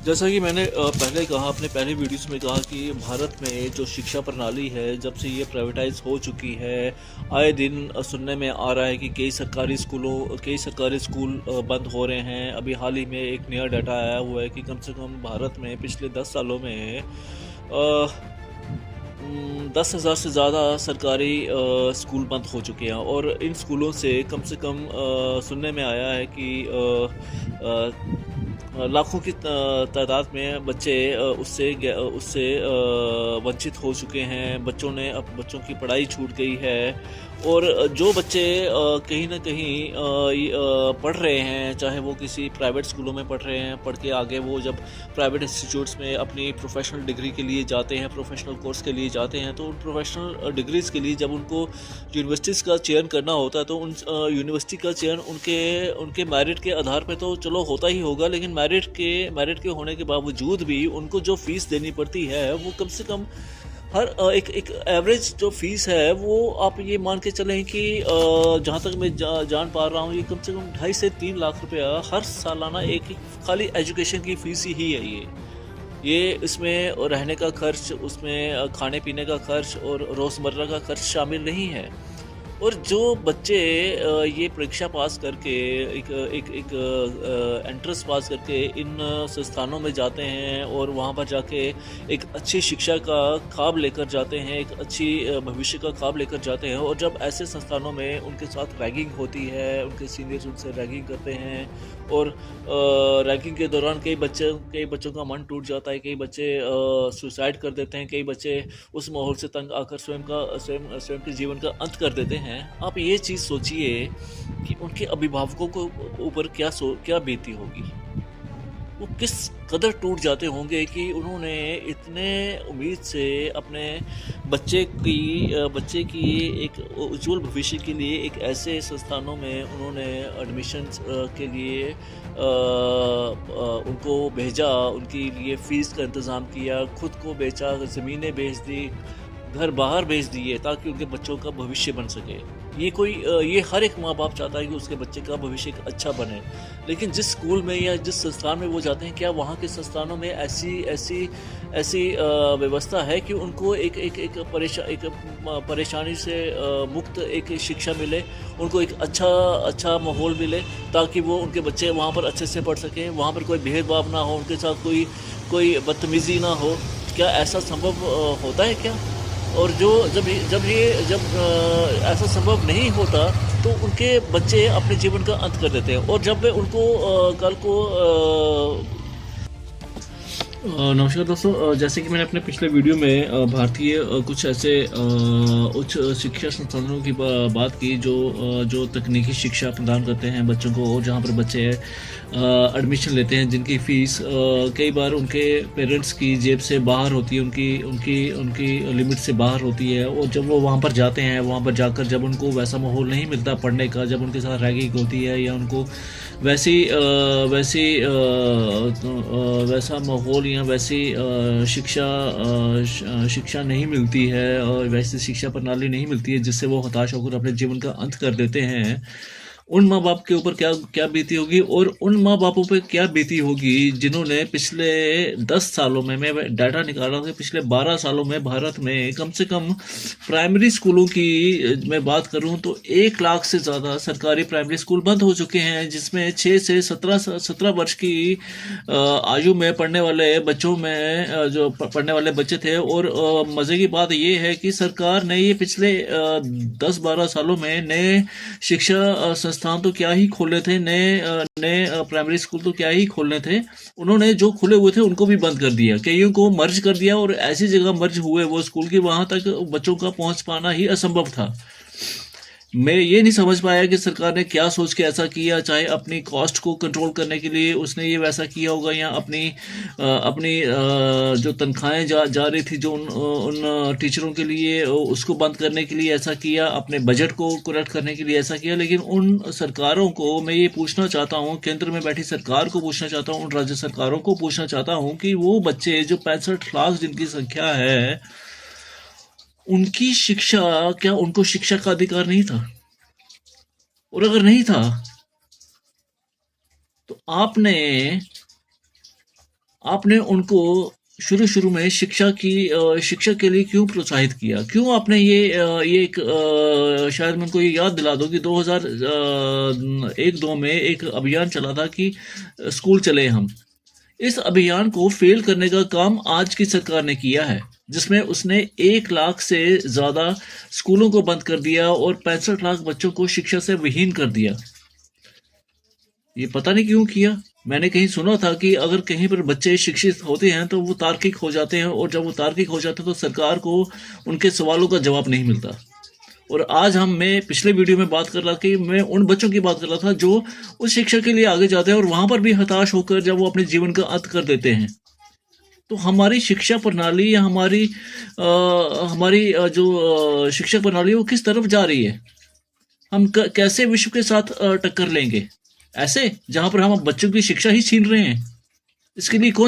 जैसा कि मैंने पहले कहा, अपने पहले वीडियोस में कहा कि भारत में जो शिक्षा प्रणाली है, जब से ये प्राइवेटाइज हो चुकी है, आए दिन सुनने में आ रहा है कि कई सरकारी स्कूल बंद हो रहे हैं। अभी हाल ही में एक नया डाटा आया हुआ है कि कम से कम भारत में पिछले 10 सालों में 10,000 से ज़्यादा सरकारी स्कूल बंद हो चुके हैं, और इन स्कूलों से कम सुनने में आया है कि लाखों की तादाद में बच्चे उससे वंचित हो चुके हैं। बच्चों की पढ़ाई छूट गई है, और जो बच्चे कहीं ना कहीं पढ़ रहे हैं, चाहे वो किसी प्राइवेट स्कूलों में पढ़ रहे हैं, पढ़ के आगे वो जब प्राइवेट इंस्टीट्यूट्स में अपनी प्रोफेशनल डिग्री के लिए जाते हैं, प्रोफेशनल कोर्स के लिए जाते हैं, तो उन प्रोफेशनल डिग्रीज़ के लिए जब उनको यूनिवर्सिटीज़ का चयन करना होता है, तो उन यूनिवर्सिटी का चयन उनके उनके मेरिट के आधार पे तो चलो होता ही होगा, लेकिन मेरिट के होने के बावजूद भी उनको जो फ़ीस देनी पड़ती है वो कम से कम हर एक एवरेज जो फीस है वो आप ये मान के चलें कि जहाँ तक मैं जान पा रहा हूँ, ये कम से कम 2.5 से 3 लाख रुपया हर सालाना एक खाली एजुकेशन की फीस ही है। ये इसमें रहने का खर्च, उसमें खाने पीने का खर्च और रोज़मर्रा का खर्च शामिल नहीं है। और जो बच्चे ये परीक्षा पास करके एक एक एक एंट्रेंस पास करके इन संस्थानों में जाते हैं, और वहाँ पर जाके एक अच्छी शिक्षा का ख्वाब लेकर जाते हैं, एक अच्छी भविष्य का ख्वाब लेकर जाते हैं, और जब ऐसे संस्थानों में उनके साथ रैगिंग होती है, उनके सीनियर्स उनसे रैगिंग करते हैं, और रैगिंग के दौरान कई बच्चों का मन टूट जाता है, कई बच्चे सुसाइड कर देते हैं, कई बच्चे उस माहौल से तंग आकर स्वयं के जीवन का अंत कर देते हैं। आप ये चीज़ सोचिए कि उनके अभिभावकों को ऊपर क्या बीती होगी। वो किस कदर टूट जाते होंगे कि उन्होंने इतने उम्मीद से अपने बच्चे की एक उज्जवल भविष्य के लिए एक ऐसे संस्थानों में उन्होंने एडमिशन्स के लिए उनको भेजा, उनके लिए फ़ीस का इंतज़ाम किया, खुद को बेचा, ज़मीनें बेच दी, घर बाहर भेज दिए ताकि उनके बच्चों का भविष्य बन सके। ये हर एक माँ बाप चाहता है कि उसके बच्चे का भविष्य एक अच्छा बने। लेकिन जिस स्कूल में या जिस संस्थान में वो जाते हैं, क्या वहाँ के संस्थानों में ऐसी व्यवस्था है कि उनको एक परेशानी से मुक्त एक शिक्षा मिले, उनको एक अच्छा माहौल मिले, ताकि वो उनके बच्चे वहाँ पर अच्छे से पढ़ सकें, वहाँ पर कोई भेदभाव ना हो, उनके साथ कोई बदतमीज़ी ना हो। क्या ऐसा संभव होता है क्या? और जब ऐसा संभव नहीं होता, तो उनके बच्चे अपने जीवन का अंत कर देते हैं, और जब वे उनको कल को नमस्कार दोस्तों, जैसे कि मैंने अपने पिछले वीडियो में भारतीय कुछ ऐसे उच्च शिक्षा संस्थानों की बात की जो तकनीकी शिक्षा प्रदान करते हैं बच्चों को, और जहां पर बच्चे एडमिशन लेते हैं, जिनकी फ़ीस कई बार उनके पेरेंट्स की जेब से बाहर होती है, उनकी उनकी उनकी लिमिट से बाहर होती है। और जब वो वहाँ पर जाते हैं, वहाँ पर जाकर जब उनको वैसा माहौल नहीं मिलता पढ़ने का, जब उनके साथ रैगिंग होती है, या उनको वैसी वैसी वैसा माहौल या वैसी शिक्षा नहीं मिलती है, और वैसी शिक्षा प्रणाली नहीं मिलती है जिससे वो हताश होकर अपने जीवन का अंत कर देते हैं। उन माँ बाप के ऊपर क्या क्या बीती होगी, और उन माँ बापों पे क्या बीती होगी जिन्होंने पिछले 10 सालों में, मैं डाटा निकाल रहा हूँ कि पिछले 12 सालों में भारत में कम से कम प्राइमरी स्कूलों की मैं बात करूँ तो 1 लाख से ज़्यादा सरकारी प्राइमरी स्कूल बंद हो चुके हैं, जिसमें 6 से 17 वर्ष की आयु में पढ़ने वाले बच्चों में जो पढ़ने वाले बच्चे थे। और मज़े की बात ये है कि सरकार ने ये पिछले 10-12 सालों में नए शिक्षा संस्थान तो क्या ही खोले थे, नए प्राइमरी स्कूल तो क्या ही खोलने थे, उन्होंने जो खुले हुए थे उनको भी बंद कर दिया, कईयों को मर्ज कर दिया, और ऐसी जगह मर्ज हुए वो स्कूल की वहां तक बच्चों का पहुंच पाना ही असंभव था। मैं ये नहीं समझ पाया कि सरकार ने क्या सोच के ऐसा किया, चाहे अपनी कॉस्ट को कंट्रोल करने के लिए उसने ये वैसा किया होगा, या अपनी जो तनख्वाहें जा रही थी जो उन टीचरों के लिए, उसको बंद करने के लिए ऐसा किया, अपने बजट को करेक्ट करने के लिए ऐसा किया। लेकिन उन सरकारों को मैं ये पूछना चाहता हूँ, केंद्र में बैठी सरकार को पूछना चाहता हूँ, उन राज्य सरकारों को पूछना चाहता हूँ कि वो बच्चे जो 65 लाख जिनकी संख्या है, उनकी शिक्षा, क्या उनको शिक्षा का अधिकार नहीं था? और अगर नहीं था, तो आपने आपने उनको शुरू शुरू में शिक्षा के लिए क्यों प्रोत्साहित किया? क्यों आपने ये एक शायद मैं उनको ये याद दिला दूं कि 2001-2 में एक अभियान चला था कि स्कूल चले हम। इस अभियान को फेल करने का काम आज की सरकार ने किया है, जिसमें उसने 1 लाख से ज़्यादा स्कूलों को बंद कर दिया और 65 लाख बच्चों को शिक्षा से विहीन कर दिया। ये पता नहीं क्यों किया। मैंने कहीं सुना था कि अगर कहीं पर बच्चे शिक्षित होते हैं तो वो तार्किक हो जाते हैं, और जब वो तार्किक हो जाते हैं तो सरकार को उनके सवालों का जवाब नहीं मिलता। और आज मैं पिछले वीडियो में बात कर रहा था कि मैं उन बच्चों की बात कर रहा था जो उस शिक्षा के लिए आगे जाते हैं और वहां पर भी हताश होकर जब वो अपने जीवन का अंत कर देते हैं। तो हमारी शिक्षा प्रणाली या हमारी जो शिक्षा प्रणाली है वो किस तरफ जा रही है? हम कैसे विश्व के साथ टक्कर लेंगे? ऐसे जहां पर हम बच्चों की शिक्षा ही छीन रहे हैं। इसके लिए कौन